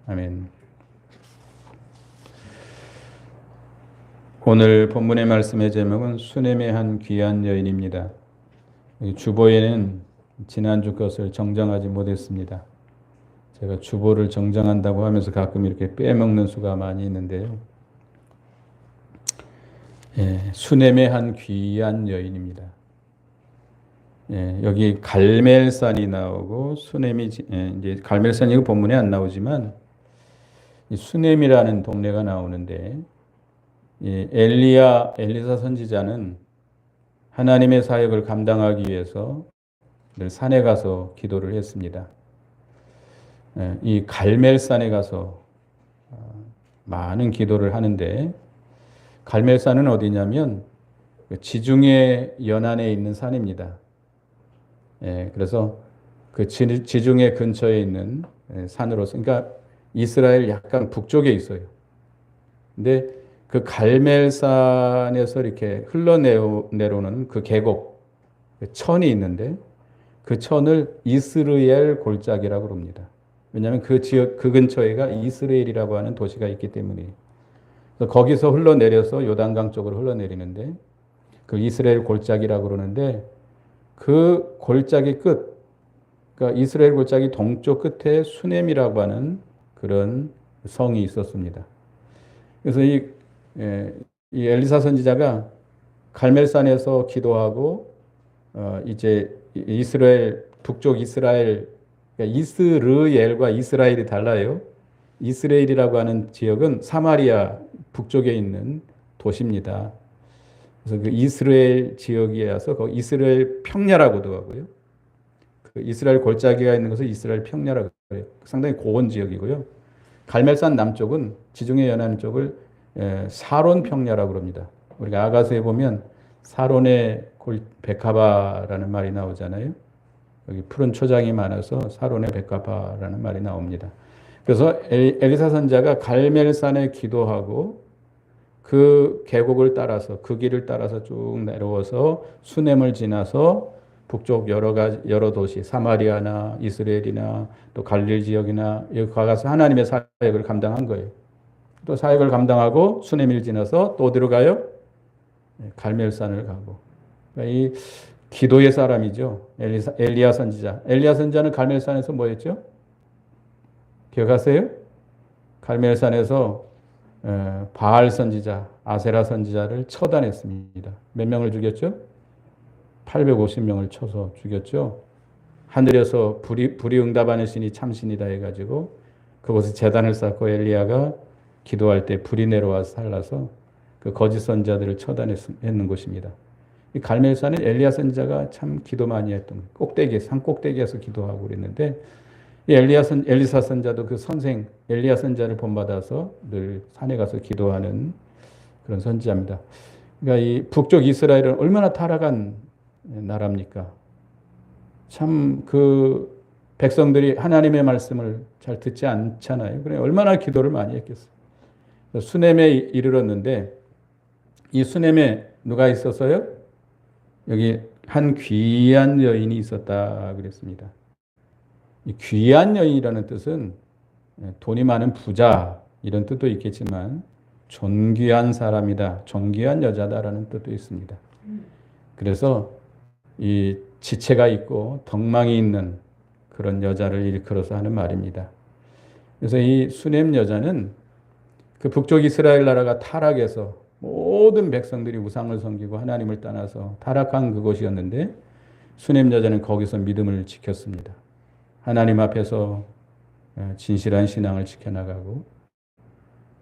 아멘. 오늘 본문의 말씀의 제목은 수넴의 한 귀한 여인입니다. 주보에는 지난주 것을 정정하지 못했습니다. 제가 주보를 정정한다고 하면서 가끔 이렇게 빼먹는 수가 많이 있는데요. 수넴의 한 귀한 여인입니다. 여기 갈멜산이 나오고 수넴이 이제 갈멜산이 본문에 안 나오지만 이 수넴이라는 동네가 나오는데 엘리사 선지자는 하나님의 사역을 감당하기 위해서 늘 산에 가서 기도를 했습니다. 이 갈멜산에 가서 많은 기도를 하는데 갈멜산은 어디냐면 지중해 연안에 있는 산입니다. 그래서 그 지중해 근처에 있는 산으로서, 그러니까 이스라엘 약간 북쪽에 있어요. 근데 그 갈멜산에서 이렇게 흘러내려오는 그 계곡, 그 천이 있는데 그 천을 이스르엘 골짜기라고 합니다. 왜냐하면 그 지역, 그 근처에가 이스라엘이라고 하는 도시가 있기 때문이에요. 그래서 거기서 흘러내려서 요단강 쪽으로 흘러내리는데 그 이스라엘 골짜기라고 그러는데 그 골짜기 끝, 그러니까 이스라엘 골짜기 동쪽 끝에 수넴이라고 하는 그런 성이 있었습니다. 그래서 이 엘리사 선지자가 갈멜산에서 기도하고 이제 이스라엘 북쪽 이스라엘, 그러니까 이스르엘과 이스라엘이 달라요. 이스라엘이라고 하는 지역은 사마리아 북쪽에 있는 도시입니다. 그래서 그 이스라엘 지역에 와서 그 이스라엘 평야라고도 하고요. 그 이스라엘 골짜기가 있는 것을 이스라엘 평야라고 해요. 상당히 고원 지역이고요. 갈멜산 남쪽은 지중해 연안 쪽을 사론 평야라고 합니다. 우리가 아가서에 보면 사론의 백합화라는 말이 나오잖아요. 여기 푸른 초장이 많아서 사론의 백합화라는 말이 나옵니다. 그래서 엘리사 선자가 갈멜산에 기도하고 그 계곡을 따라서 그 길을 따라서 쭉 내려와서 수넴을 지나서 북쪽 여러 도시 사마리아나 이스라엘이나 또 갈릴 지역이나 여기 가서 하나님의 사역을 감당한 거예요. 또 사역을 감당하고 수넴을 지나서 또 어디로 가요? 갈멜산을 가고. 그러니까 이 기도의 사람이죠. 엘리야 선지자. 엘리야 선지자는 갈멜산에서 뭐 했죠? 기억하세요? 갈멜산에서 바알 선지자, 아세라 선지자를 처단했습니다. 몇 명을 죽였죠? 850명을 쳐서 죽였죠. 하늘에서 불이 응답하는 신이 참신이다 해가지고 그곳에 제단을 쌓고 엘리야가 기도할 때 불이 내려와서 살라서 그 거짓 선지자들을 처단했는 곳입니다. 이 갈멜산은 엘리야 선지자가 참 기도 많이 했던 꼭대기, 산 꼭대기에서 기도하고 그랬는데 이 엘리사 선지자도 그 선생 엘리야 선지자를 본받아서 늘 산에 가서 기도하는 그런 선지자입니다. 그러니까 이 북쪽 이스라엘은 얼마나 타락한 나라입니까? 참 그 백성들이 하나님의 말씀을 잘 듣지 않잖아요. 그래 얼마나 기도를 많이 했겠어요. 수넴에 이르렀는데 이 수넴에 누가 있었어요? 여기 한 귀한 여인이 있었다 그랬습니다. 이 귀한 여인이라는 뜻은 돈이 많은 부자 이런 뜻도 있겠지만 존귀한 사람이다, 존귀한 여자다라는 뜻도 있습니다. 그래서 이 지체가 있고 덕망이 있는 그런 여자를 일컬어서 하는 말입니다. 그래서 이 수넴 여자는 그 북쪽 이스라엘 나라가 타락해서 모든 백성들이 우상을 섬기고 하나님을 떠나서 타락한 그곳이었는데 수넴 여자는 거기서 믿음을 지켰습니다. 하나님 앞에서 진실한 신앙을 지켜나가고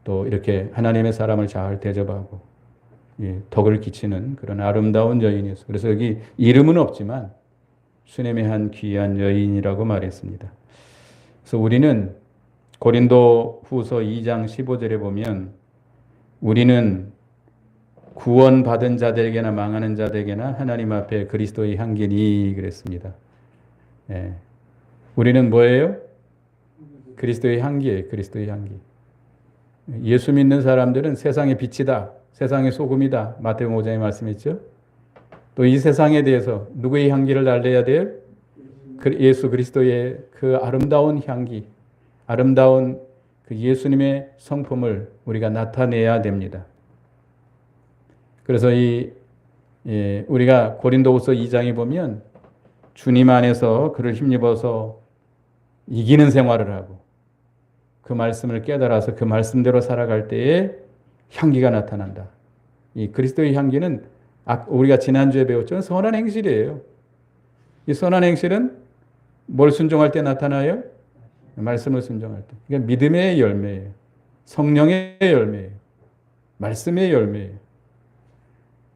또 이렇게 하나님의 사람을 잘 대접하고 덕을 끼치는 그런 아름다운 여인이었어요. 그래서 여기 이름은 없지만 수넴의 한 귀한 여인이라고 말했습니다. 그래서 우리는 고린도 후서 2장 15절에 보면 우리는 구원받은 자들에게나 망하는 자들에게나 하나님 앞에 그리스도의 향기니 그랬습니다. 우리는 뭐예요? 그리스도의 향기예요. 그리스도의 향기. 예수 믿는 사람들은 세상의 빛이다. 세상의 소금이다. 마태복음 5장에 말씀했죠. 또 이 세상에 대해서 누구의 향기를 달래야 돼요? 예수 그리스도의 그 아름다운 향기, 아름다운 그 예수님의 성품을 우리가 나타내야 됩니다. 그래서 우리가 고린도후서 2장에 보면 주님 안에서 그를 힘입어서 이기는 생활을 하고 그 말씀을 깨달아서 그 말씀대로 살아갈 때에 향기가 나타난다. 이 그리스도의 향기는 우리가 지난주에 배웠죠. 선한 행실이에요. 이 선한 행실은 뭘 순종할 때 나타나요? 말씀을 순종할 때. 그러니까 믿음의 열매예요. 성령의 열매예요. 말씀의 열매예요.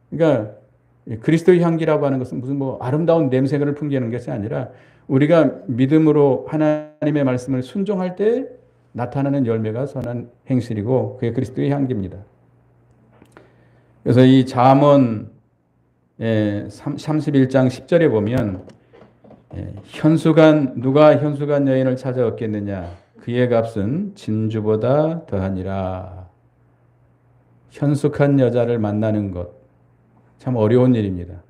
그러니까 그리스도의 향기라고 하는 것은 무슨 아름다운 냄새를 풍기는 것이 아니라 우리가 믿음으로 하나님의 말씀을 순종할 때 나타나는 열매가 선한 행실이고 그게 그리스도의 향기입니다. 그래서 이 잠언 31장 10절에 보면 누가 현수간 여인을 찾아 얻겠느냐 그의 값은 진주보다 더하니라. 현숙한 여자를 만나는 것 참 어려운 일입니다.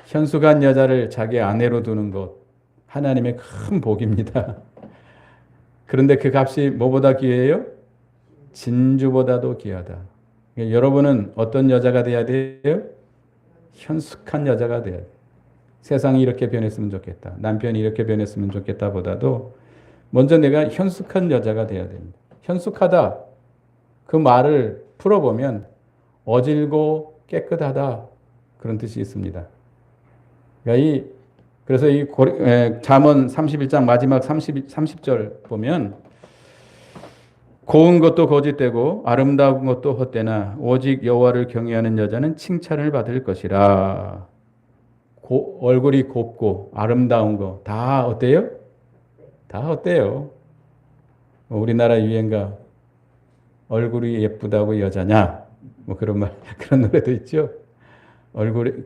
현숙한 여자를 자기 아내로 두는 것 하나님의 큰 복입니다. 그런데 그 값이 뭐보다 귀해요? 진주보다도 귀하다. 여러분은 어떤 여자가 돼야 돼요? 현숙한 여자가 돼야 돼요. 세상이 이렇게 변했으면 좋겠다. 남편이 이렇게 변했으면 좋겠다 보다도 먼저 내가 현숙한 여자가 돼야 됩니다. 현숙하다. 그 말을 풀어보면 어질고 깨끗하다. 그런 뜻이 있습니다. 그래서 잠언 31장 마지막 30절 보면 고운 것도 거짓되고 아름다운 것도 헛되나 오직 여호와를 경외하는 여자는 칭찬을 받을 것이라. 얼굴이 곱고 아름다운 거 다 어때요? 다 헛돼요. 우리나라 유행가 얼굴이 예쁘다고 여자냐 그런 노래도 있죠.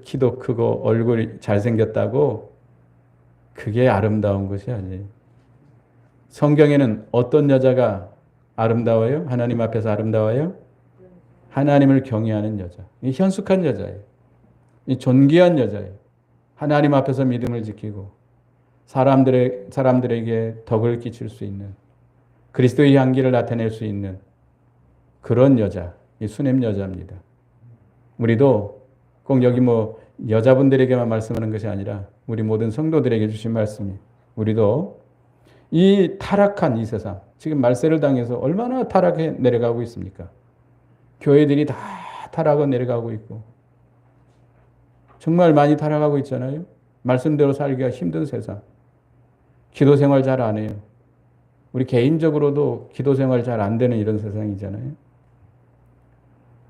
키도 크고 얼굴이 잘생겼다고 그게 아름다운 것이 아니에요. 성경에는 어떤 여자가 아름다워요? 하나님 앞에서 아름다워요? 하나님을 경외하는 여자. 현숙한 여자예요. 존귀한 여자예요. 하나님 앞에서 믿음을 지키고 사람들에게 덕을 끼칠 수 있는 그리스도의 향기를 나타낼 수 있는 그런 여자, 수냄 여자입니다. 우리도 꼭 여기 여자분들에게만 말씀하는 것이 아니라 우리 모든 성도들에게 주신 말씀이 우리도 이 타락한 이 세상, 지금 말세를 당해서 얼마나 타락해 내려가고 있습니까? 교회들이 다 타락해 내려가고 있고 정말 많이 타락하고 있잖아요. 말씀대로 살기가 힘든 세상. 기도 생활 잘 안 해요. 우리 개인적으로도 기도 생활 잘 안 되는 이런 세상이잖아요.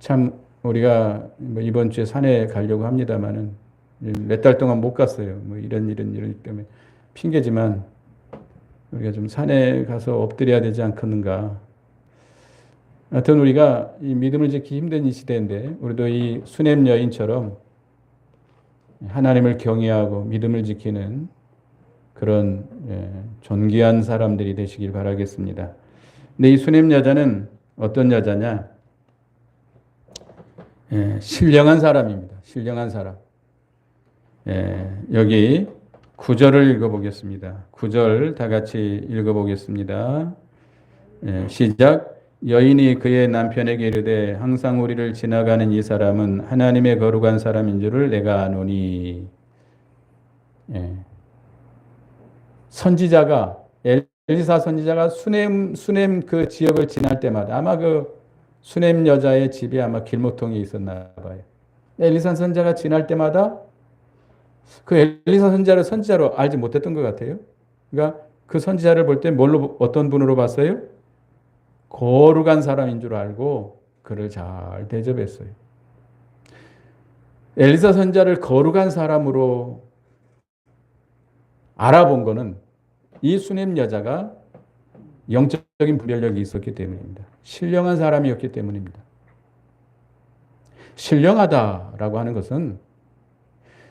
참 우리가 이번 주에 산에 가려고 합니다만은 몇 달 동안 못 갔어요. 이런 일 때문에 핑계지만 우리가 좀 산에 가서 엎드려야 되지 않겠는가. 하여튼 우리가 이 믿음을 지키기 힘든 이 시대인데 우리도 이 수냄 여인처럼 하나님을 경외하고 믿음을 지키는 그런 존귀한 사람들이 되시길 바라겠습니다. 근데 이 수냄 여자는 어떤 여자냐? 신령한 사람입니다. 신령한 사람. 여기 9절을 읽어보겠습니다. 9절 다 같이 읽어보겠습니다. 시작. 여인이 그의 남편에게 이르되 항상 우리를 지나가는 이 사람은 하나님의 거룩한 사람인 줄을 내가 아노니. 선지자가 엘리사 선지자가 수냄 그 지역을 지날 때마다 아마 그 수냄 여자의 집에 아마 길모통이 있었나 봐요. 엘리사 선지자가 지날 때마다 그 엘리사 선지자를 선지자로 알지 못했던 것 같아요. 그러니까 그 선지자를 볼 때 어떤 분으로 봤어요? 거룩한 사람인 줄 알고 그를 잘 대접했어요. 엘리사 선지자를 거룩한 사람으로 알아본 거는 이 수냄 여자가 영적인 분별력이 있었기 때문입니다. 신령한 사람이었기 때문입니다. 신령하다라고 하는 것은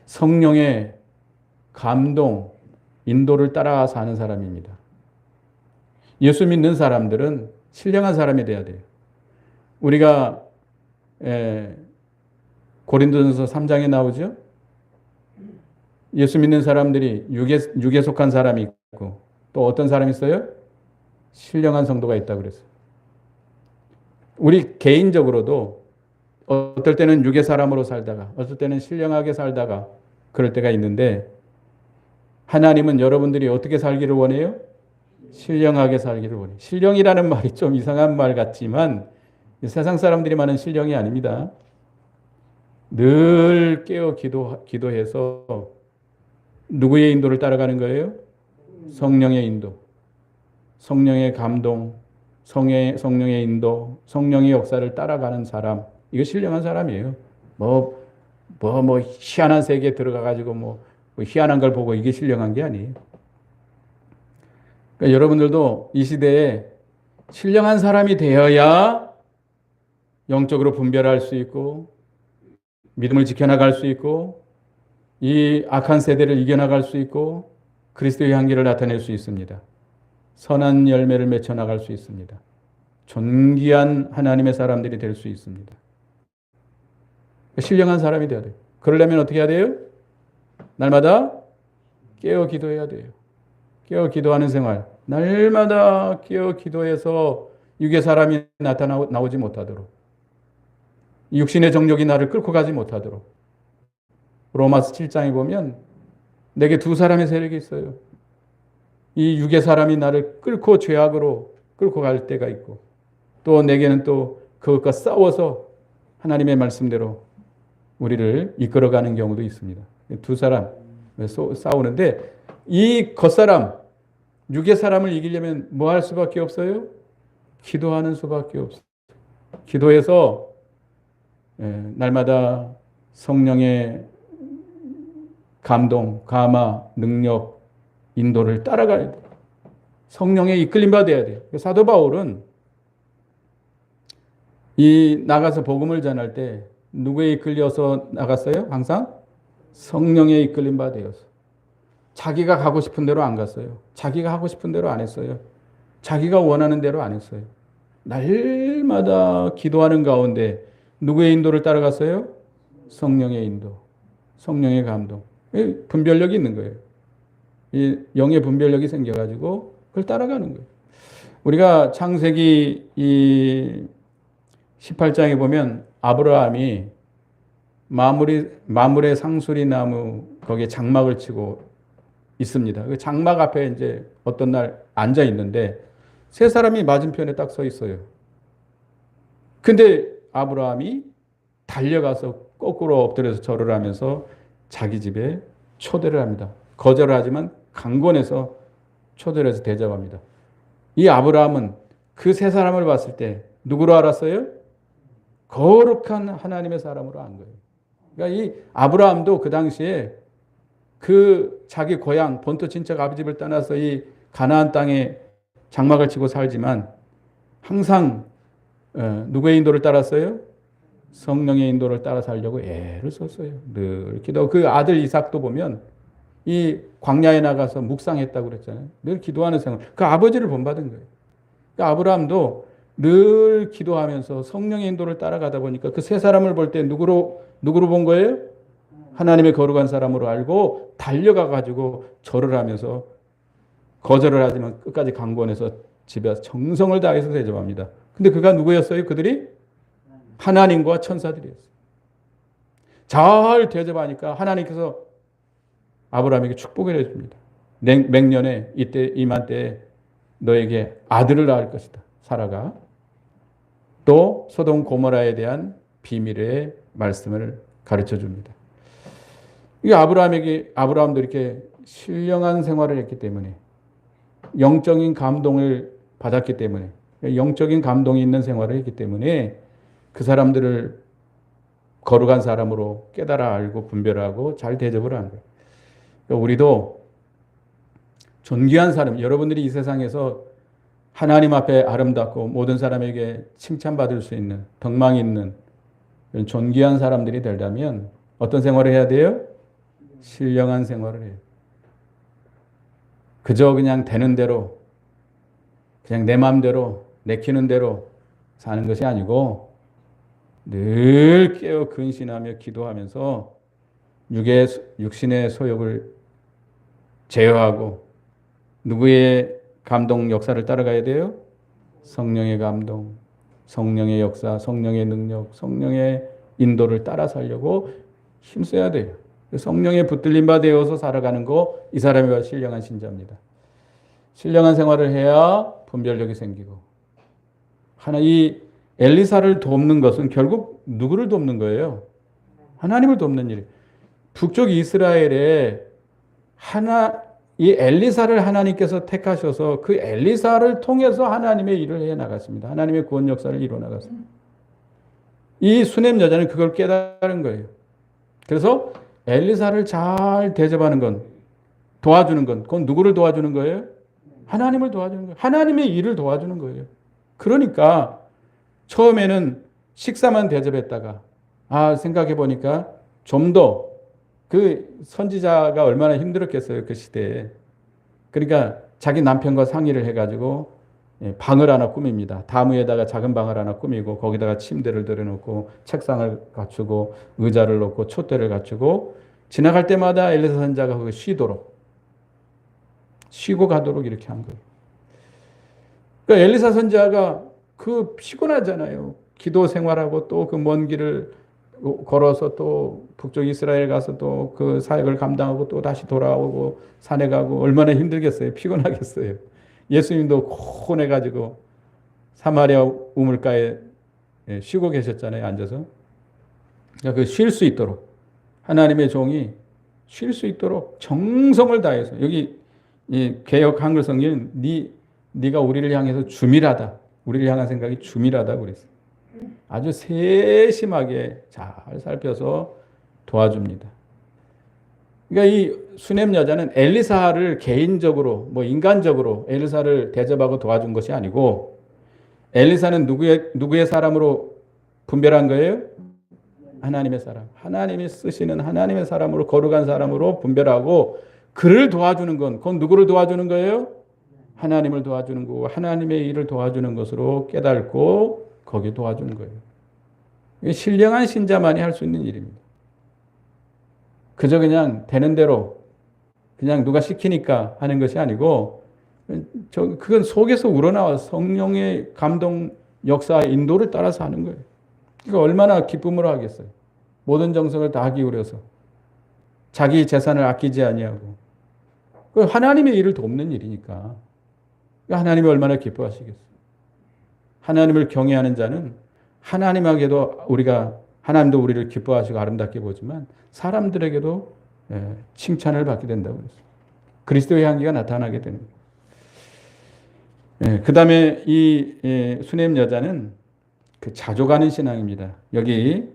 성령의 감동, 인도를 따라 사는 사람입니다. 예수 믿는 사람들은 신령한 사람이 돼야 돼요. 우리가 고린도전서 3장에 나오죠. 예수 믿는 사람들이 육에 속한 사람이 있고 또 어떤 사람이 있어요? 신령한 성도가 있다고 그랬어요. 우리 개인적으로도 어떨 때는 육의 사람으로 살다가 어떨 때는 신령하게 살다가 그럴 때가 있는데 하나님은 여러분들이 어떻게 살기를 원해요? 신령하게 살기를 원해요. 신령이라는 말이 좀 이상한 말 같지만 세상 사람들이 말하는 신령이 아닙니다. 늘 깨어 기도해서 누구의 인도를 따라가는 거예요? 성령의 인도, 성령의 감동, 성령의 인도, 성령의 역사를 따라가는 사람. 이거 신령한 사람이에요. 뭐 희한한 세계에 들어가가지고 뭐 희한한 걸 보고 이게 신령한 게 아니에요. 그러니까 여러분들도 이 시대에 신령한 사람이 되어야 영적으로 분별할 수 있고 믿음을 지켜나갈 수 있고 이 악한 세대를 이겨나갈 수 있고 그리스도의 향기를 나타낼 수 있습니다. 선한 열매를 맺혀 나갈 수 있습니다. 존귀한 하나님의 사람들이 될 수 있습니다. 신령한 사람이 되어야 돼요. 그러려면 어떻게 해야 돼요? 날마다 깨어 기도해야 돼요. 깨어 기도하는 생활. 날마다 깨어 기도해서 육의 사람이 나오지 못하도록 육신의 정욕이 나를 끌고 가지 못하도록. 로마서 7장에 보면 내게 두 사람의 세력이 있어요. 이 육의 사람이 나를 끌고 죄악으로 끌고 갈 때가 있고 또 내게는 또 그것과 싸워서 하나님의 말씀대로 우리를 이끌어가는 경우도 있습니다. 두 사람 싸우는데 이 겉사람, 육의 사람을 이기려면 뭐 할 수밖에 없어요? 기도하는 수밖에 없어요. 기도해서 날마다 성령의 감동, 감화, 능력, 인도를 따라가야 돼요. 성령의 이끌림 받아야 돼요. 사도 바울은 나가서 복음을 전할 때 누구에 이끌려서 나갔어요? 항상 성령의 이끌림 받아서. 자기가 가고 싶은 대로 안 갔어요. 자기가 하고 싶은 대로 안 했어요. 자기가 원하는 대로 안 했어요. 날마다 기도하는 가운데 누구의 인도를 따라갔어요? 성령의 인도, 성령의 감동. 분별력이 있는 거예요. 이 영의 분별력이 생겨가지고 그걸 따라가는 거예요. 우리가 창세기 이 18장에 보면 아브라함이 마물의 상수리 나무 거기에 장막을 치고 있습니다. 그 장막 앞에 이제 어떤 날 앉아 있는데 세 사람이 맞은편에 딱 서 있어요. 근데 아브라함이 달려가서 거꾸로 엎드려서 절을 하면서 자기 집에 초대를 합니다. 거절하지만 강권해서 초대를 해서 대접합니다. 이 아브라함은 그 세 사람을 봤을 때 누구로 알았어요? 거룩한 하나님의 사람으로 안 거예요. 그러니까 이 아브라함도 그 당시에 그 자기 고향 본토 친척 아버지를 떠나서 이 가나안 땅에 장막을 치고 살지만 항상 누구의 인도를 따랐어요? 성령의 인도를 따라 살려고 애를 썼어요. 늘 기도. 그 아들 이삭도 보면 이 광야에 나가서 묵상했다고 그랬잖아요. 늘 기도하는 생활. 그 아버지를 본받은 거예요. 그러니까 아브라함도 늘 기도하면서 성령의 인도를 따라가다 보니까 그 세 사람을 볼 때 누구로 본 거예요? 하나님의 거룩한 사람으로 알고 달려가 가지고 절을 하면서 거절을 하지만 끝까지 강권해서 집에 와서 정성을 다해서 대접합니다. 근데 그가 누구였어요? 그들이 하나님과 천사들이었어요. 잘 대접하니까 하나님께서 아브라함에게 축복을 해줍니다. 맹년에 이맘때 너에게 아들을 낳을 것이다. 사라가. 또 소돔 고모라에 대한 비밀의 말씀을 가르쳐 줍니다. 이 아브라함도 이렇게 신령한 생활을 했기 때문에 영적인 감동을 받았기 때문에 영적인 감동이 있는 생활을 했기 때문에 그 사람들을 거룩한 사람으로 깨달아 알고 분별하고 잘 대접을 하는 거예요. 그러니까 우리도 존귀한 사람, 여러분들이 이 세상에서 하나님 앞에 아름답고 모든 사람에게 칭찬받을 수 있는 덕망이 있는 이런 존귀한 사람들이 되려면 어떤 생활을 해야 돼요? 신령한 생활을 해요. 그저 그냥 되는 대로 그냥 내 마음대로 내키는 대로 사는 것이 아니고 늘 깨어 근신하며 기도하면서 육신의 소욕을 제어하고 누구의 감동 역사를 따라가야 돼요? 성령의 감동, 성령의 역사, 성령의 능력, 성령의 인도를 따라 살려고 힘써야 돼요. 성령에 붙들림 바 되어서 살아가는 거, 이 사람이 신령한 신자입니다. 신령한 생활을 해야 분별력이 생기고, 이 엘리사를 돕는 것은 결국 누구를 돕는 거예요? 하나님을 돕는 일이에요. 북쪽 이스라엘에 이 엘리사를 하나님께서 택하셔서 그 엘리사를 통해서 하나님의 일을 해 나갔습니다. 하나님의 구원 역사를 이루어 나갔습니다. 이 수넴 여자는 그걸 깨달은 거예요. 그래서 엘리사를 잘 대접하는 건, 도와주는 건, 그건 누구를 도와주는 거예요? 하나님을 도와주는 거예요. 하나님의 일을 도와주는 거예요. 그러니까 처음에는 식사만 대접했다가, 생각해 보니까 좀 더 그 선지자가 얼마나 힘들었겠어요, 그 시대에. 그러니까 자기 남편과 상의를 해가지고 방을 하나 꾸밉니다. 다무에다가 작은 방을 하나 꾸미고 거기다가 침대를 들여놓고 책상을 갖추고 의자를 놓고 촛대를 갖추고 지나갈 때마다 엘리사 선지자가 거기 쉬고 가도록 이렇게 한 거예요. 그러니까 엘리사 선지자가 그 피곤하잖아요. 기도 생활하고 또 그 먼 길을 걸어서 또 북쪽 이스라엘 가서 또 그 사역을 감당하고 또 다시 돌아오고 산에 가고 얼마나 힘들겠어요. 피곤하겠어요. 예수님도 고뇌가지고 사마리아 우물가에 쉬고 계셨잖아요. 앉아서. 그러니까 쉴 수 있도록 하나님의 종이 쉴 수 있도록 정성을 다해서, 여기 이 개역 한글 성경은 네가 우리를 향해서 주밀하다. 우리를 향한 생각이 주밀하다 그랬어요. 아주 세심하게 잘 살펴서 도와줍니다. 그러니까 이 수넴 여자는 엘리사를 개인적으로, 인간적으로 엘리사를 대접하고 도와준 것이 아니고, 엘리사는 누구의 사람으로 분별한 거예요? 하나님의 사람. 하나님이 쓰시는 하나님의 사람으로, 거룩한 사람으로 분별하고, 그를 도와주는 건, 그건 누구를 도와주는 거예요? 하나님을 도와주는 거고, 하나님의 일을 도와주는 것으로 깨닫고 거기에 도와주는 거예요. 이게 신령한 신자만이 할 수 있는 일입니다. 그저 그냥 되는 대로 그냥 누가 시키니까 하는 것이 아니고, 그건 속에서 우러나와 성령의 감동, 역사, 인도를 따라서 하는 거예요. 그러니까 얼마나 기쁨으로 하겠어요. 모든 정성을 다 기울여서 자기 재산을 아끼지 아니하고, 그 하나님의 일을 돕는 일이니까 하나님이 얼마나 기뻐하시겠어요. 하나님을 경외하는 자는 하나님에게도 하나님도 우리를 기뻐하시고 아름답게 보지만 사람들에게도 칭찬을 받게 된다고 그랬어요. 그리스도의 향기가 나타나게 되는 거예요. 그 다음에 이 수넴 여자는 그 자족하는 신앙입니다. 여기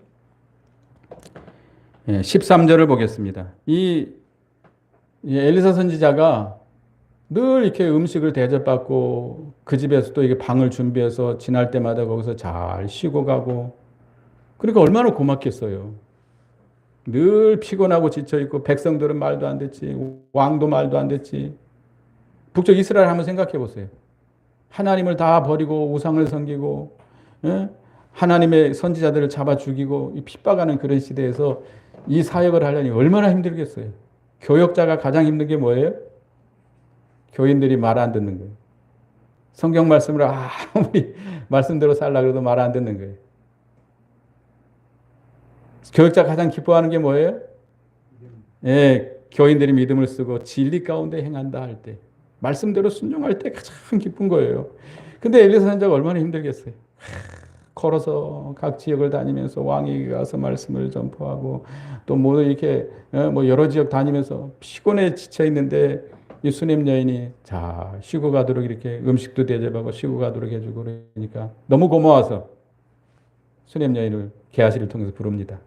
13절을 보겠습니다. 이 엘리사 선지자가 늘 이렇게 음식을 대접받고 그 집에서 또 이게 방을 준비해서 지날 때마다 거기서 잘 쉬고 가고, 그러니까 얼마나 고맙겠어요. 늘 피곤하고 지쳐있고 백성들은 말도 안 됐지, 왕도 말도 안 됐지. 북쪽 이스라엘 한번 생각해 보세요. 하나님을 다 버리고 우상을 섬기고, 하나님의 선지자들을 잡아 죽이고 핍박하는 그런 시대에서 이 사역을 하려니 얼마나 힘들겠어요. 교역자가 가장 힘든 게 뭐예요? 교인들이 말 안 듣는 거예요. 성경 말씀을 아무리 말씀대로 살려고 해도 말 안 듣는 거예요. 교역자가 가장 기뻐하는 게 뭐예요? 교인들이 믿음을 쓰고 진리 가운데 행한다 할 때, 말씀대로 순종할 때 가장 기쁜 거예요. 근데 엘리사 선지자가 얼마나 힘들겠어요. 걸어서 각 지역을 다니면서 왕에게 가서 말씀을 전포하고 또 이렇게 여러 지역 다니면서 피곤해 지쳐 있는데 이 수넴 여인이 자 쉬고 가도록 이렇게 음식도 대접하고 쉬고 가도록 해주고, 그러니까 너무 고마워서 수넴 여인을 게하시를 통해서 부릅니다.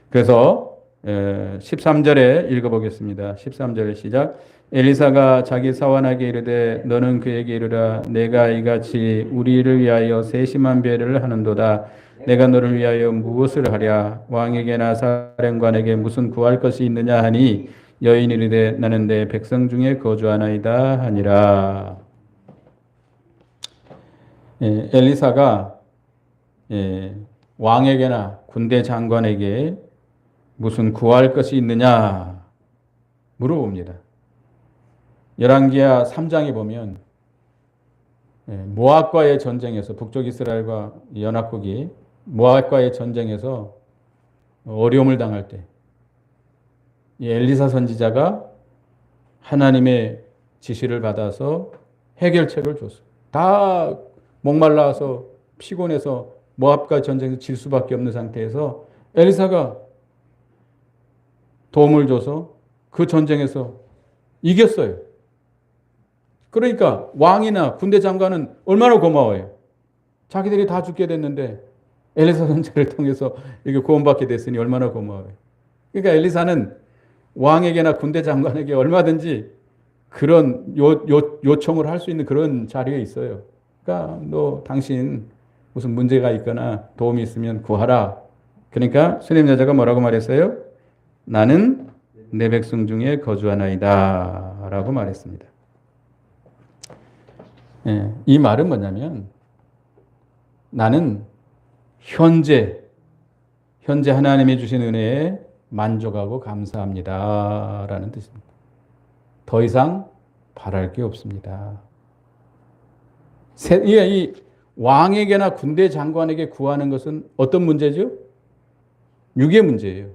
그래서 13절에 읽어보겠습니다. 13절에 시작. 엘리사가 자기 사환에게 이르되 너는 그에게 이르라 내가 이같이 우리를 위하여 세심한 배려를 하는도다. 내가 너를 위하여 무엇을 하랴? 왕에게나 사령관에게 무슨 구할 것이 있느냐 하니 여인이 이르되 나는 내 백성 중에 거주하나이다 하니라. 엘리사가 왕에게나 군대 장관에게 무슨 구할 것이 있느냐 물어봅니다. 열왕기하 3장에 보면 모압과의 전쟁에서 북쪽 이스라엘과 연합국이 모압과의 전쟁에서 어려움을 당할 때 이 엘리사 선지자가 하나님의 지시를 받아서 해결책을 줬어요. 다 목말라서 피곤해서 모압과 전쟁에서 질 수밖에 없는 상태에서 엘리사가 도움을 줘서 그 전쟁에서 이겼어요. 그러니까 왕이나 군대 장관은 얼마나 고마워요. 자기들이 다 죽게 됐는데 엘리사 선지자를 통해서 이게 구원받게 됐으니 얼마나 고마워요. 그러니까 엘리사는 왕에게나 군대 장관에게 얼마든지 그런 요청을 할 수 있는 그런 자리에 있어요. 그러니까 너 당신 무슨 문제가 있거나 도움이 있으면 구하라. 그러니까 수냄 여자가 뭐라고 말했어요? 나는 내 백성 중에 거주하나이다 라고 말했습니다. 이 말은 뭐냐면 나는 현재 하나님이 주신 은혜에 만족하고 감사합니다 라는 뜻입니다. 더 이상 바랄 게 없습니다. 이 왕에게나 군대 장관에게 구하는 것은 어떤 문제죠? 육의 문제예요.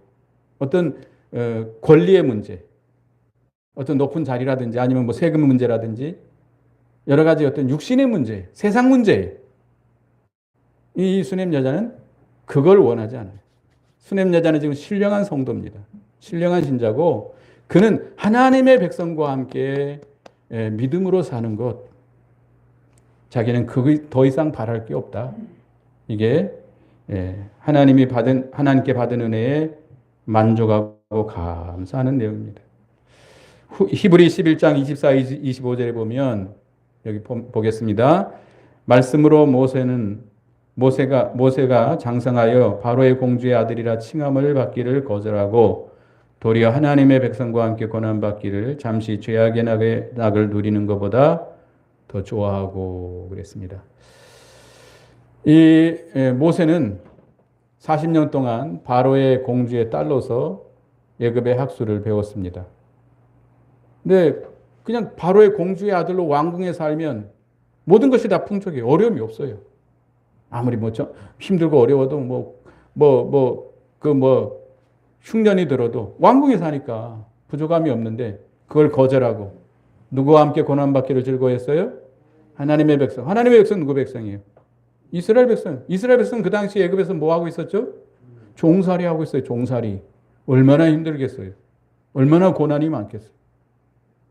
어떤 권리의 문제, 어떤 높은 자리라든지 아니면 뭐 세금 문제라든지 여러 가지 어떤 육신의 문제, 세상 문제예요. 이 수냄 여자는 그걸 원하지 않아요. 수냄 여자는 지금 신령한 성도입니다. 신령한 신자고 그는 하나님의 백성과 함께 믿음으로 사는 것. 자기는 더 이상 바랄 게 없다. 이게 하나님께 받은 은혜에 만족하고 감사하는 내용입니다. 히브리 11장 24, 25절에 보면 여기 보겠습니다. 말씀으로 모세가 장성하여 바로의 공주의 아들이라 칭함을 받기를 거절하고 도리어 하나님의 백성과 함께 고난받기를 잠시 죄악의 낙을 누리는 것보다 더 좋아하고 그랬습니다. 이 모세는 40년 동안 바로의 공주의 딸로서 애굽의 학술을 배웠습니다. 근데 그냥 바로의 공주의 아들로 왕궁에 살면 모든 것이 다 풍족해요. 어려움이 없어요. 아무리 힘들고 어려워도 흉년이 들어도 왕궁에 사니까 부족함이 없는데 그걸 거절하고 누구와 함께 고난받기를 즐거워했어요? 하나님의 백성. 하나님의 백성 누구 백성이에요? 이스라엘 백성. 이스라엘 백성 그 당시 애굽에서 뭐 하고 있었죠? 종살이 하고 있어요. 종살이. 얼마나 힘들겠어요. 얼마나 고난이 많겠어요.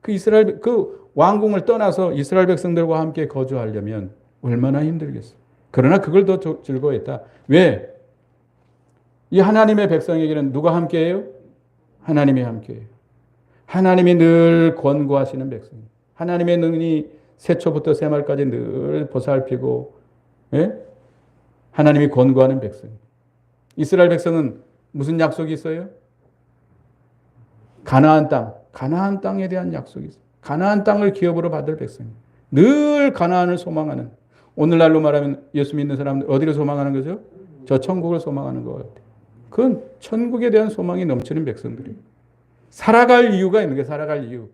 그 왕궁을 떠나서 이스라엘 백성들과 함께 거주하려면 얼마나 힘들겠어요. 그러나 그걸 더 즐거워했다. 왜? 이 하나님의 백성에게는 누가 함께해요? 하나님이 함께해요. 하나님이 늘 권고하시는 백성. 하나님의 눈이 새초부터 새말까지 늘 보살피고 하나님이 권고하는 백성. 이스라엘 백성은 무슨 약속이 있어요? 가나안 땅에 대한 약속이 있어요. 가나안 땅을 기업으로 받을 백성. 늘 가나안을 소망하는. 오늘날로 말하면 예수 믿는 사람들 어디를 소망하는 거죠? 저 천국을 소망하는 것 같아요. 그건 천국에 대한 소망이 넘치는 백성들이에요. 살아갈 이유가 있는 거예요. 살아갈 이유.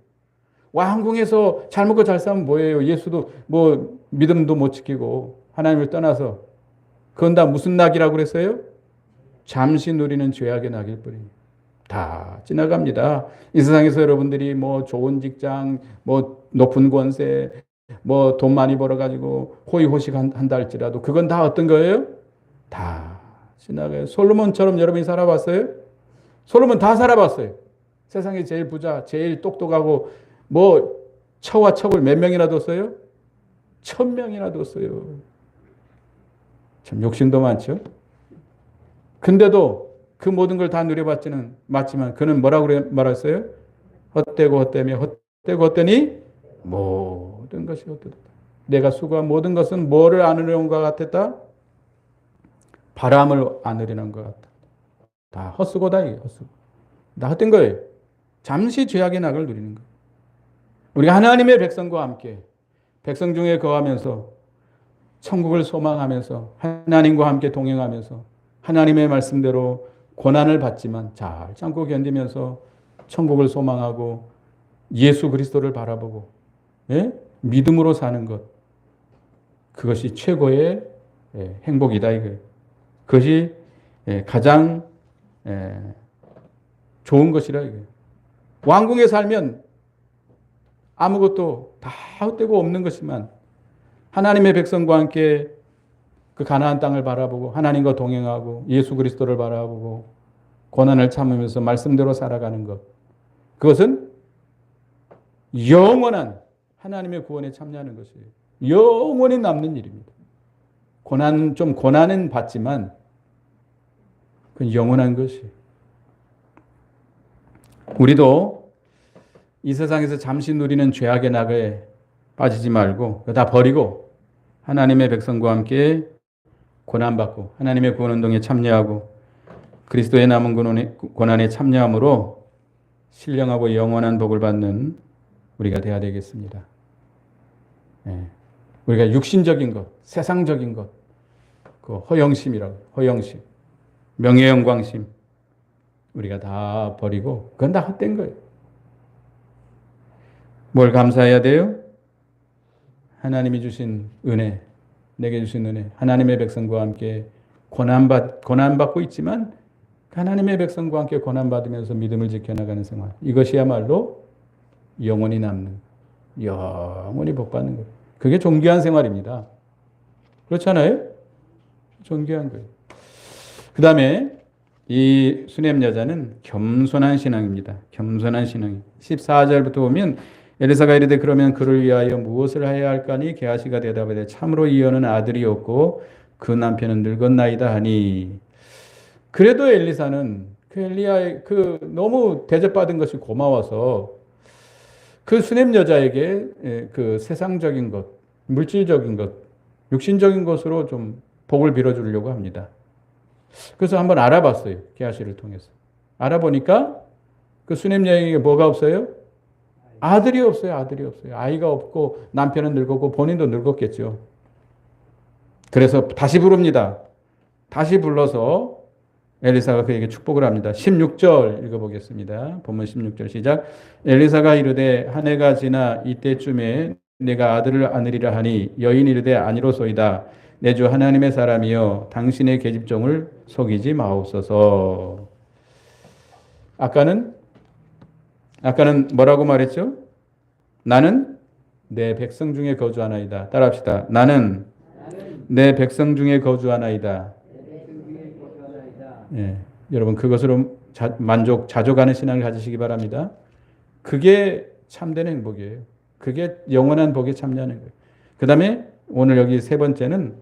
왕궁에서 잘 먹고 잘 사면 뭐예요? 예수도 믿음도 못 지키고 하나님을 떠나서 그건 다 무슨 낙이라고 그랬어요? 잠시 누리는 죄악의 낙일 뿐이에요. 다 지나갑니다. 이 세상에서 여러분들이 좋은 직장, 높은 권세, 돈 많이 벌어가지고 호의호식 한다 할지라도 그건 다 어떤 거예요? 다 지나가요. 솔로몬처럼 여러분이 살아봤어요? 솔로몬 다 살아봤어요. 세상에 제일 부자, 제일 똑똑하고 처와 첩을 몇 명이나 뒀어요? 1000명이나 뒀어요. 참 욕심도 많죠. 근데도 그 모든 걸 다 누려봤지는 맞지만 그는 뭐라고 말했어요? 헛되고 헛되며 헛되고 헛되니 모든 것이 헛되다. 내가 수고한 모든 것은 뭐를 안으려는 것 같았다? 바람을 안으려는 것 같다. 다 헛수고다. 이게 헛수고. 다 헛된 거예요. 잠시 죄악의 낙을 누리는 거예요. 우리가 하나님의 백성과 함께 백성 중에 거하면서 천국을 소망하면서 하나님과 함께 동행하면서 하나님의 말씀대로 고난을 받지만 잘 참고 견디면서 천국을 소망하고 예수 그리스도를 바라보고 예? 믿음으로 사는 것, 그것이 최고의 행복이다 이거예요. 그것이 가장 좋은 것이라 이거예요. 왕궁에 살면 아무것도 다 헛되고 없는 것이지만 하나님의 백성과 함께 그 가나안 땅을 바라보고 하나님과 동행하고 예수 그리스도를 바라보고 고난을 참으면서 말씀대로 살아가는 것, 그것은 영원한 하나님의 구원에 참여하는 것이에요. 영원히 남는 일입니다. 고난은 받지만 그건 영원한 것이에요. 우리도 이 세상에서 잠시 누리는 죄악의 낙에 빠지지 말고 다 버리고 하나님의 백성과 함께 고난받고 하나님의 구원운동에 참여하고 그리스도의 남은 고난에 참여함으로 신령하고 영원한 복을 받는 우리가 되어야 되겠습니다. 우리가 육신적인 것, 세상적인 것, 그 허영심이라고, 허영심, 명예영광심, 우리가 다 버리고 그건 다 헛된 거예요. 뭘 감사해야 돼요? 하나님이 주신 은혜, 내게 주신 은혜, 하나님의 백성과 함께 고난받고 있지만 하나님의 백성과 함께 고난받으면서 믿음을 지켜나가는 생활, 이것이야말로 영원히 남는, 영원히 복받는 거예요. 그게 존귀한 생활입니다. 그렇잖아요? 존귀한 거예요. 그 다음에 이 수넴 여자는 겸손한 신앙입니다. 겸손한 신앙. 14절부터 보면 엘리사가 이르되 그러면 그를 위하여 무엇을 해야 할까니 게하시가 대답하되 참으로 이 여는 아들이 없고 그 남편은 늙었나이다 하니. 그래도 엘리사는 그 엘리야의 너무 대접받은 것이 고마워서 그 수넴 여자에게 그 세상적인 것, 물질적인 것, 육신적인 것으로 좀 복을 빌어주려고 합니다. 그래서 한번 알아봤어요. 게하시를 통해서. 알아보니까 그 수넴 여인에게 뭐가 없어요? 아들이 없어요. 아들이 없어요. 아이가 없고 남편은 늙었고 본인도 늙었겠죠. 그래서 다시 부릅니다. 다시 불러서 엘리사가 그에게 축복을 합니다. 16절 읽어보겠습니다. 본문 16절 시작. 엘리사가 이르되 한 해가 지나 이때쯤에 내가 아들을 안으리라 하니 여인이 이르되 아니로소이다. 내 주 하나님의 사람이여 당신의 계집종을 속이지 마옵소서. 아까는 뭐라고 말했죠? 나는 내 백성 중에 거주하나이다. 따라합시다. 나는 내 백성 중에 거주하나이다. 예, 여러분 그것으로 자족하는 신앙을 가지시기 바랍니다. 그게 참된 행복이에요. 그게 영원한 복에 참여하는 거예요. 그 다음에 오늘 여기 세 번째는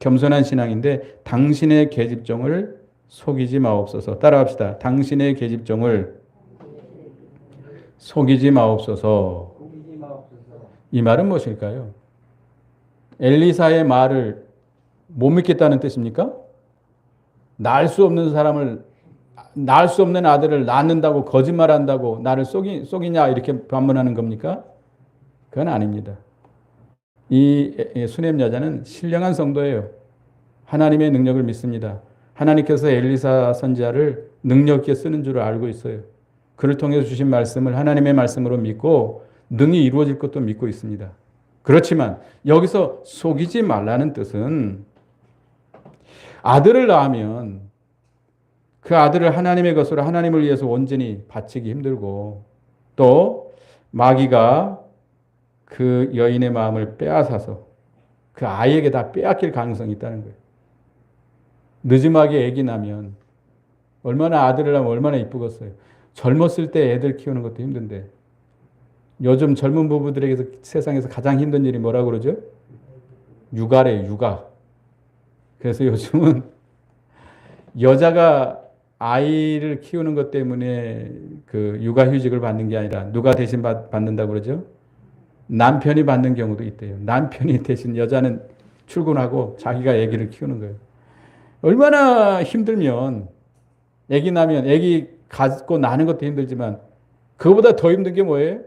겸손한 신앙인데 당신의 계집종을 속이지 마옵소서. 따라합시다. 당신의 계집종을 속이지 마옵소서. 이 말은 무엇일까요? 엘리사의 말을 못 믿겠다는 뜻입니까? 낳을 수 없는 아들을 낳는다고 거짓말한다고 나를 속이냐 이렇게 반문하는 겁니까? 그건 아닙니다. 이 수넴 여자는 신령한 성도예요. 하나님의 능력을 믿습니다. 하나님께서 엘리사 선지자를 능력 있게 쓰는 줄 알고 있어요. 그를 통해서 주신 말씀을 하나님의 말씀으로 믿고 능히 이루어질 것도 믿고 있습니다. 그렇지만 여기서 속이지 말라는 뜻은 아들을 낳으면 그 아들을 하나님의 것으로 하나님을 위해서 온전히 바치기 힘들고 또 마귀가 그 여인의 마음을 빼앗아서 그 아이에게 다 빼앗길 가능성이 있다는 거예요. 늦음하게 아기 나면 얼마나 아들을 낳으면 얼마나 이쁘겠어요. 젊었을 때 애들 키우는 것도 힘든데 요즘 젊은 부부들에게서 세상에서 가장 힘든 일이 뭐라고 그러죠? 육아래요, 육아. 그래서 요즘은 여자가 아이를 키우는 것 때문에 그 육아휴직을 받는 게 아니라 누가 대신 받는다고 그러죠? 남편이 받는 경우도 있대요. 남편이 대신 여자는 출근하고 자기가 아기를 키우는 거예요. 얼마나 힘들면 아기 나면 아기 갖고 나는 것도 힘들지만 그거보다 더 힘든 게 뭐예요?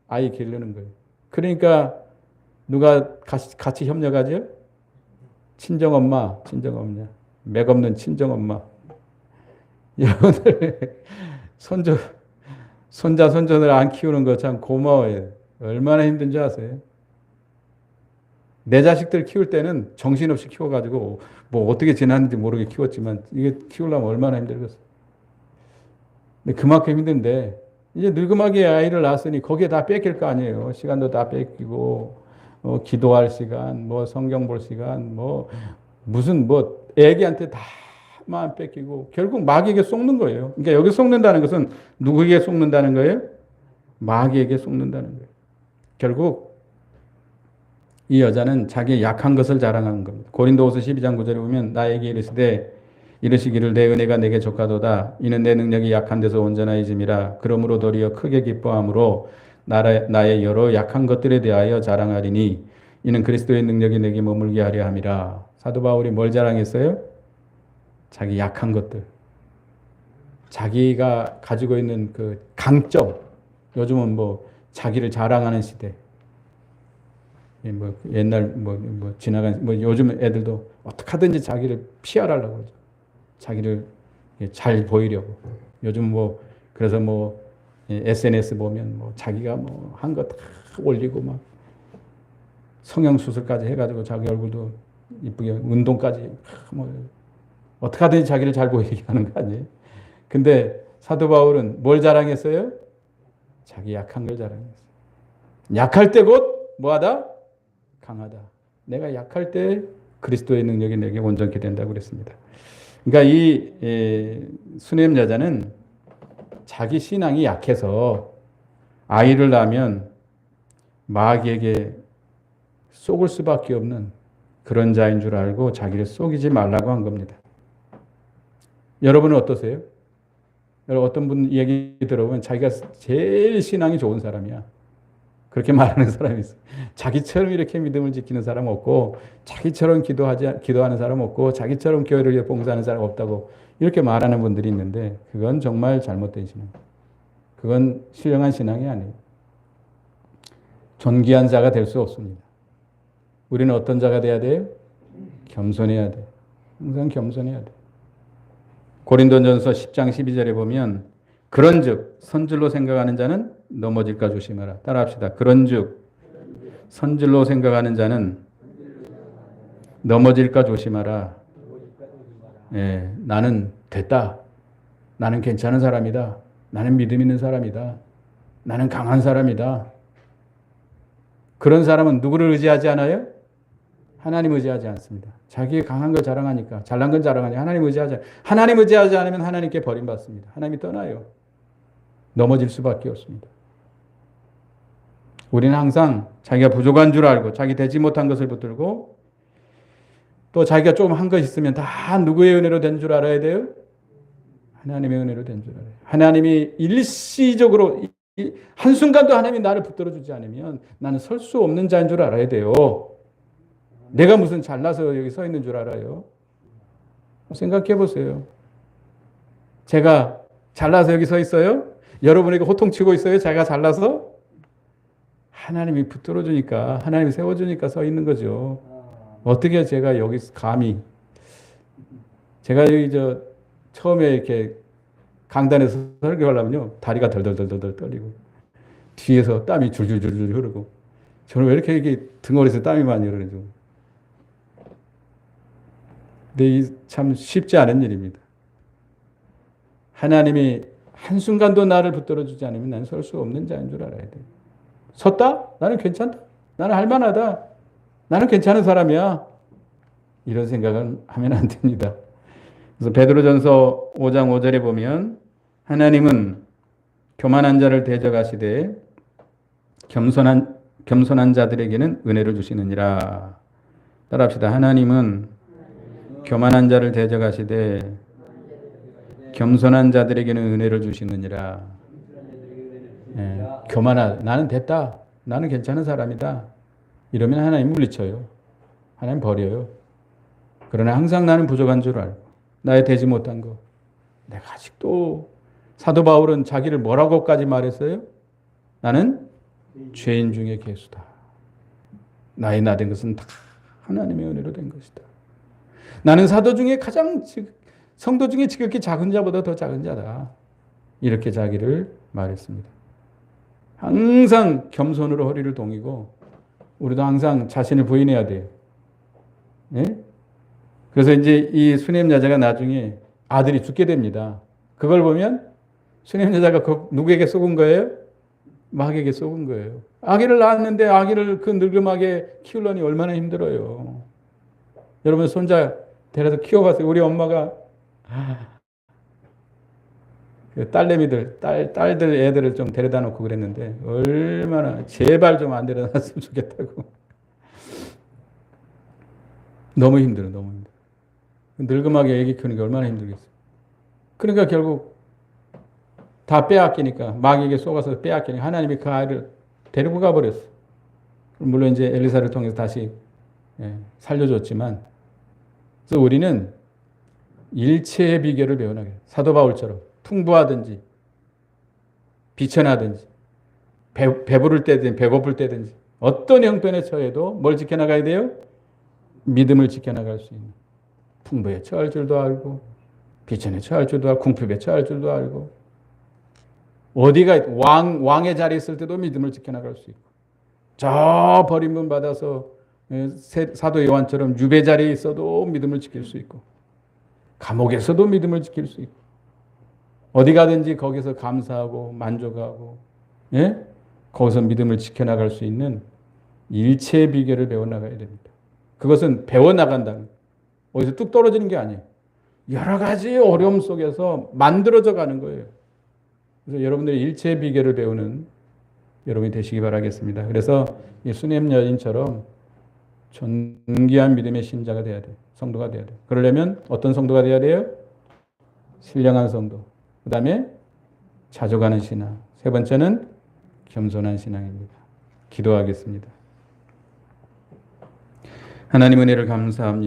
아이 기르는 거예요. 그러니까 누가 같이 협력하죠? 친정엄마, 맥없는 친정엄마. 여러분들 손자, 손자들 안 키우는 거 참 고마워요. 얼마나 힘든지 아세요? 내 자식들 키울 때는 정신없이 키워가지고 뭐 어떻게 지났는지 모르게 키웠지만 이게 키우려면 얼마나 힘들겠어. 근데 그만큼 힘든데 이제 늙음하게 아이를 낳았으니 거기에 다 뺏길 거 아니에요. 시간도 다 뺏기고 기도할 시간, 뭐 성경 볼 시간, 뭐 무슨 뭐 애기한테 다만 뺏기고 결국 마귀에게 속는 거예요. 그러니까 여기 속는다는 것은 누구에게 속는다는 거예요? 마귀에게 속는다는 거예요. 결국 이 여자는 자기의 약한 것을 자랑하는 겁니다. 고린도후서 12장 9절에 보면 나에게 이르시기를 내 은혜가 내게 족하도다. 이는 내 능력이 약한 데서 온전하여짐이라. 그러므로 도리어 크게 기뻐함으로 나의 여러 약한 것들에 대하여 자랑하리니 이는 그리스도의 능력이 내게 머물게 하려 함이라. 사도 바울이 뭘 자랑했어요? 자기 약한 것들. 자기가 가지고 있는 그 강점. 요즘은 뭐 자기를 자랑하는 시대. 뭐 옛날 뭐 지나간 뭐 요즘 애들도 어떻게 하든지 자기를 피하려고 그러죠. 자기를 잘 보이려고. 요즘 뭐 그래서 뭐 SNS 보면 뭐 자기가 뭐 한 거 다 올리고 막 성형 수술까지 해가지고 자기 얼굴도 이쁘게 운동까지 뭐 어떻게 하든지 자기를 잘 보이게 하는 거 아니에요? 근데 사도 바울은 뭘 자랑했어요? 자기 약한 걸 자랑했어요. 약할 때 곧 뭐하다? 강하다. 내가 약할 때 그리스도의 능력이 내게 온전케 된다고 그랬습니다. 그러니까 이 수넴 여자는 자기 신앙이 약해서 아이를 낳으면 마귀에게 속을 수밖에 없는 그런 자인 줄 알고 자기를 속이지 말라고 한 겁니다. 여러분은 어떠세요? 여러분 어떤 분 얘기 들어보면 자기가 제일 신앙이 좋은 사람이야. 그렇게 말하는 사람이 있어요. 자기처럼 이렇게 믿음을 지키는 사람 없고, 자기처럼 기도하는 사람 없고, 자기처럼 교회를 위해 봉사하는 사람 없다고 이렇게 말하는 분들이 있는데, 그건 정말 잘못된 신앙. 그건 신령한 신앙이 아니에요. 존귀한 자가 될 수 없습니다. 우리는 어떤 자가 돼야 돼요? 겸손해야 돼요. 항상 겸손해야 돼요. 고린도전서 10장 12절에 보면 그런즉 선질로 생각하는 자는 넘어질까 조심하라. 따라합시다. 그런즉 선질로 생각하는 자는 넘어질까 조심하라. 예, 나는 됐다. 나는 괜찮은 사람이다. 나는 믿음 있는 사람이다. 나는 강한 사람이다. 그런 사람은 누구를 의지하지 않아요? 하나님 의지하지 않습니다. 자기의 강한 걸 자랑하니까, 잘난 건 자랑하니까 하나님 의지하지 않으면 하나님께 버림받습니다. 하나님이 떠나요. 넘어질 수밖에 없습니다. 우리는 항상 자기가 부족한 줄 알고 자기 되지 못한 것을 붙들고 또 자기가 조금 한 것 있으면 다 누구의 은혜로 된 줄 알아야 돼요? 하나님의 은혜로 된 줄 알아요. 하나님이 일시적으로 한순간도 하나님이 나를 붙들어 주지 않으면 나는 설 수 없는 자인 줄 알아야 돼요. 내가 무슨 잘나서 여기 서 있는 줄 알아요? 생각해 보세요. 제가 잘나서 여기 서 있어요? 여러분에게 호통치고 있어요? 제가 잘나서? 하나님이 붙들어주니까, 하나님이 세워주니까 서 있는 거죠. 어떻게 제가 여기 감히, 제가 여기 처음에 이렇게 강단에서 설교하려면요, 다리가 덜덜덜덜 떨리고, 뒤에서 땀이 줄줄줄줄 흐르고, 저는 왜 이렇게 등어리에서 땀이 많이 흐르죠? 근데 이 참 쉽지 않은 일입니다. 하나님이 한순간도 나를 붙들어주지 않으면 나는 설 수 없는 자인 줄 알아야 돼요. 섰다? 나는 괜찮다. 나는 할만하다. 나는 괜찮은 사람이야. 이런 생각은 하면 안 됩니다. 그래서 베드로전서 5장 5절에 보면 하나님은 교만한 자를 대적하시되 겸손한 자들에게는 은혜를 주시느니라. 따라합시다. 하나님은 교만한 자를 대적하시되 겸손한 자들에게는 은혜를 주시느니라. 예, 나는 됐다. 나는 괜찮은 사람이다. 이러면 하나님 물리쳐요. 하나님 버려요. 그러나 항상 나는 부족한 줄 알고 나의 되지 못한 거. 내가 아직도 사도 바울은 자기를 뭐라고까지 말했어요? 나는 죄인 중에 괴수다. 나의 나 된 것은 다 하나님의 은혜로 된 것이다. 나는 사도 중에 성도 중에 지극히 작은 자보다 더 작은 자다. 이렇게 자기를 말했습니다. 항상 겸손으로 허리를 동이고 우리도 항상 자신을 부인해야 돼요. 예? 그래서 이제 이 수냄 여자가 나중에 아들이 죽게 됩니다. 그걸 보면 수냄 여자가 누구에게 속은 거예요? 마귀에게 속은 거예요. 아기를 낳았는데 아기를 그 늙음하게 키우려니 얼마나 힘들어요. 여러분 손자 데려다 키워봤어요. 우리 엄마가 그 딸들 애들을 좀 데려다 놓고 그랬는데 얼마나 제발 좀 안 데려다 놨으면 좋겠다고. 너무 힘들어. 늙음하게 애기 키우는 게 얼마나 힘들겠어요. 그러니까 결국 다 빼앗기니까 마귀에게 속아서 빼앗기니까 하나님이 그 아이를 데리고 가버렸어. 물론 이제 엘리사를 통해서 다시 살려줬지만, 그래서 우리는 일체의 비결을 배워나가요. 사도 바울처럼 풍부하든지 비천하든지 배부를 때든지 배고플 때든지 어떤 형편에 처해도 뭘 지켜나가야 돼요? 믿음을 지켜나갈 수 있는, 풍부에 처할 줄도 알고 비천에 처할 줄도 알고 궁핍에 처할 줄도 알고, 어디가 왕의 자리에 있을 때도 믿음을 지켜나갈 수 있고, 저 버림분 받아서 사도 요한처럼 유배 자리에 있어도 믿음을 지킬 수 있고, 감옥에서도 믿음을 지킬 수 있고, 어디 가든지 거기서 감사하고 만족하고, 예? 거기서 믿음을 지켜나갈 수 있는 일체의 비결을 배워나가야 됩니다. 그것은 배워나간다는, 어디서 뚝 떨어지는 게 아니에요. 여러 가지 어려움 속에서 만들어져 가는 거예요. 그래서 여러분들이 일체의 비결을 배우는 여러분이 되시기 바라겠습니다. 그래서 이 수냄 여인처럼 존귀한 믿음의 신자가 돼야 돼요. 성도가 돼야 돼요. 그러려면 어떤 성도가 돼야 돼요? 신령한 성도. 그 다음에 자족하는 신앙. 세 번째는 겸손한 신앙입니다. 기도하겠습니다. 하나님 은혜를 감사합니다.